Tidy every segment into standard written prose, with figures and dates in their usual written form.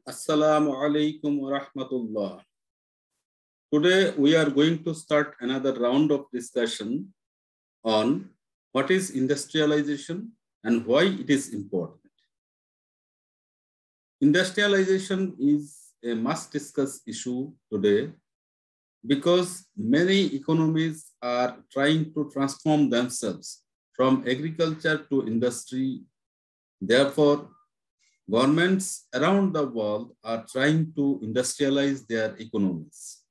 Assalamu alaikum wa rahmatullah. Today we are going to start another round of discussion on what is industrialization and why it is important. Industrialization is a must-discuss issue today because many economies are trying to transform themselves from agriculture to industry. Therefore, governments around the world are trying to industrialize their economies.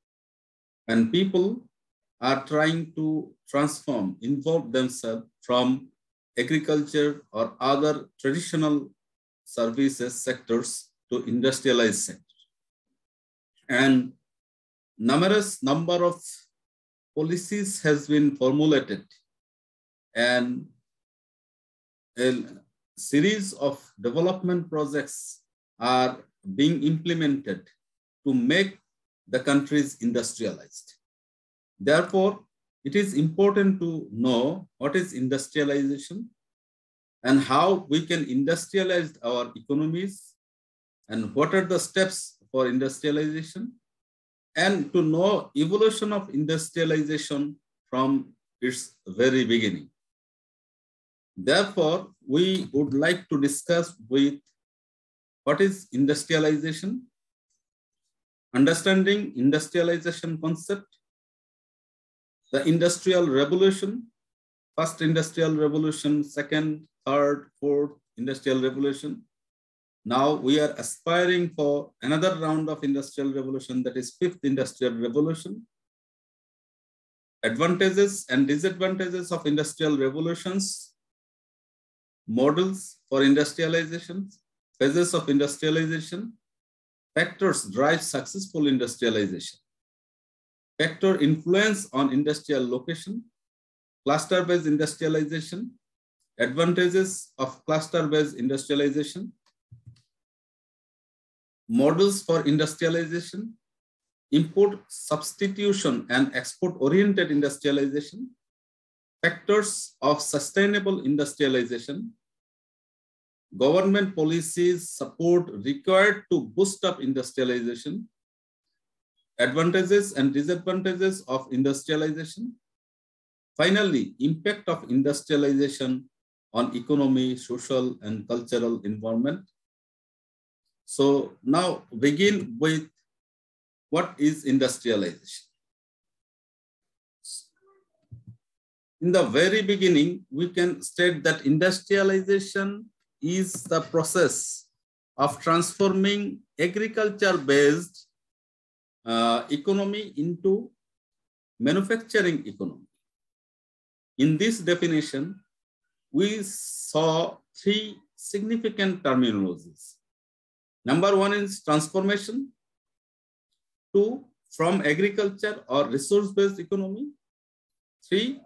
And people are trying to involve themselves from agriculture or other traditional services sectors to industrialized sector. And numerous number of policies has been formulated and a series of development projects are being implemented to make the countries industrialized. Therefore, it is important to know what is industrialization and how we can industrialize our economies and what are the steps for industrialization, and to know evolution of industrialization from its very beginning. Therefore, we would like to discuss with what is industrialization, understanding industrialization concept, the industrial revolution, first industrial revolution, second, third, fourth industrial revolution. Now we are aspiring for another round of industrial revolution, that is fifth industrial revolution. Advantages and disadvantages of industrial revolutions, models for industrialization, phases of industrialization, factors drive successful industrialization, factor influence on industrial location, cluster-based industrialization, advantages of cluster-based industrialization, models for industrialization, import substitution and export-oriented industrialization, factors of sustainable industrialization, government policies support required to boost up industrialization, advantages and disadvantages of industrialization, finally, impact of industrialization on economy, social and cultural environment. So now begin with what is industrialization. In the very beginning, we can state that industrialization is the process of transforming agriculture-based economy into manufacturing economy. In this definition, we saw three significant terminologies. Number one is transformation. Two, from agriculture or resource-based economy. Three,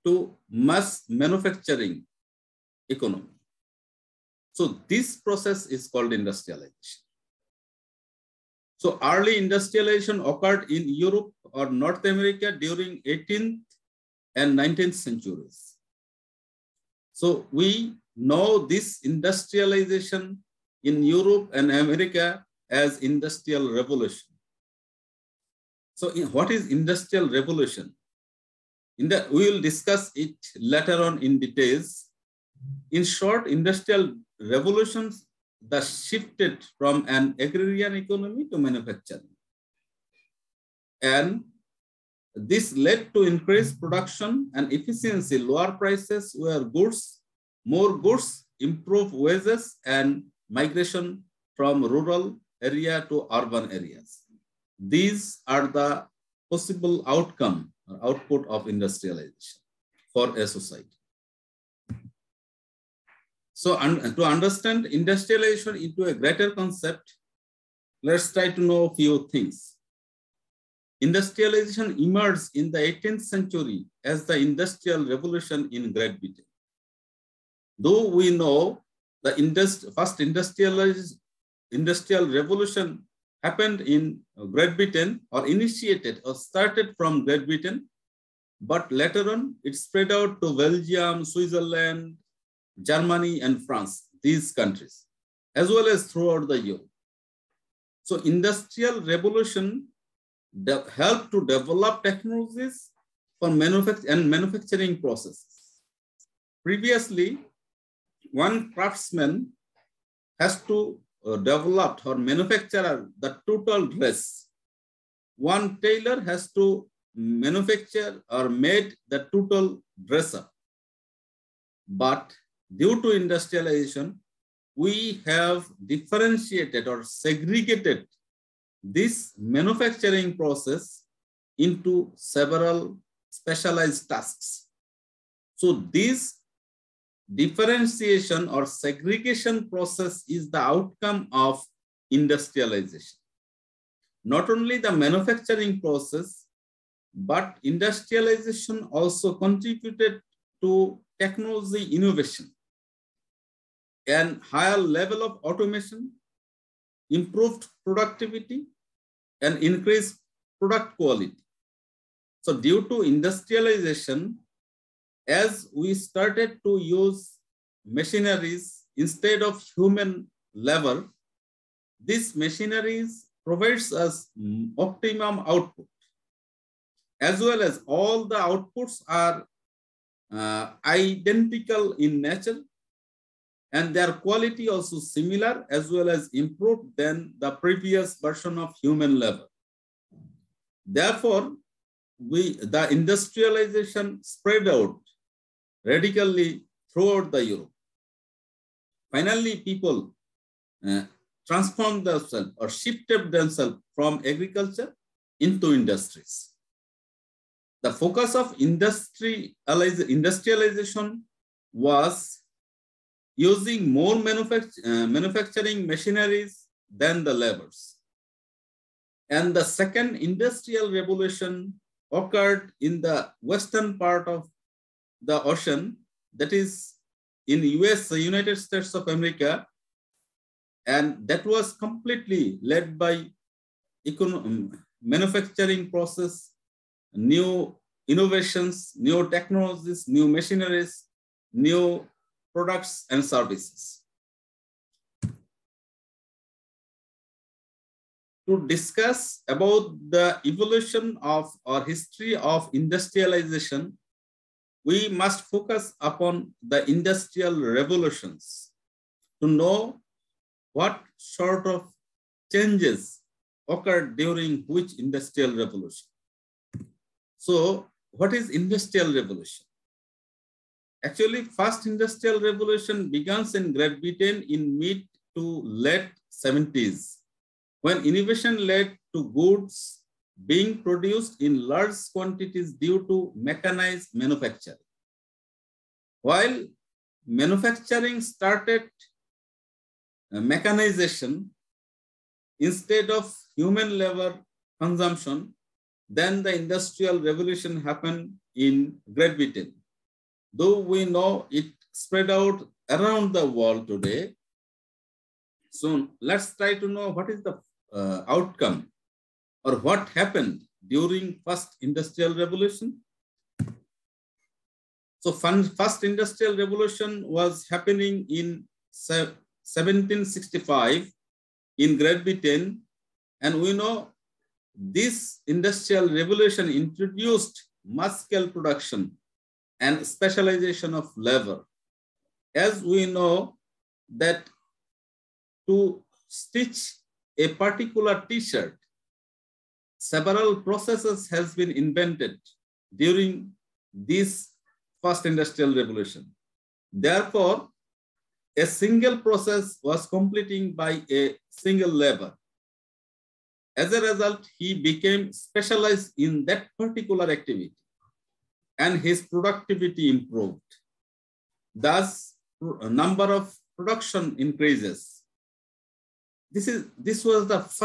to mass manufacturing economy. So this process is called industrialization. So early industrialization occurred in Europe or North America during 18th and 19th centuries. So we know this industrialization in Europe and America as industrial revolution. So what is industrial revolution? We will discuss it later on in details. In short, industrial revolutions that shifted from an agrarian economy to manufacturing. And this led to increased production and efficiency, lower prices were goods, more goods, improved wages, and migration from rural area to urban areas. These are the possible outcome or output of industrialization for a society. So to understand industrialization into a greater concept, let's try to know a few things. Industrialization emerged in the 18th century as the Industrial Revolution in Great Britain. Though we know the first industrial revolution happened in Great Britain or initiated or started from Great Britain, but later on it spread out to Belgium, Switzerland, Germany, and France, these countries, as well as throughout the Europe. So industrial revolution helped to develop technologies for manufacturing processes. Previously, one craftsman has to develop or manufacture the total dress. One tailor has to manufacture or made the total dress up. But due to industrialization, we have differentiated or segregated this manufacturing process into several specialized tasks. So this differentiation or segregation process is the outcome of industrialization. Not only the manufacturing process, but industrialization also contributed to technology innovation and higher level of automation, improved productivity, and increased product quality. So due to industrialization, as we started to use machineries instead of human labor, these machineries provides us optimum output, as well as all the outputs are identical in nature, and their quality also similar as well as improved than the previous version of human labor. Therefore, the industrialization spread out radically throughout the Europe. Finally, people transformed themselves or shifted themselves from agriculture into industries. The focus of industrialization was using more manufacturing machineries than the labors. And the second industrial revolution occurred in the western part of the ocean, that is in US, the United States of America, and that was completely led by manufacturing process, new innovations, new technologies, new machineries, new products and services. To discuss about the evolution of or history of industrialization, we must focus upon the industrial revolutions to know what sort of changes occurred during which industrial revolution. So, what is industrial revolution? Actually, first industrial revolution begins in Great Britain in mid to late 70s, when innovation led to goods being produced in large quantities due to mechanized manufacturing. While manufacturing started mechanization instead of human labor consumption, then the industrial revolution happened in Great Britain. Though we know it spread out around the world today. So let's try to know what is the outcome or what happened during first industrial revolution. So first industrial revolution was happening in 1765 in Great Britain, and we know this industrial revolution introduced mass scale production and specialization of labor. As we know that to stitch a particular t-shirt, several processes has been invented during this first industrial revolution. Therefore, a single process was completing by a single labor. As a result, he became specialized in that particular activity, and his productivity improved. Thus, a number of production increases. This was the first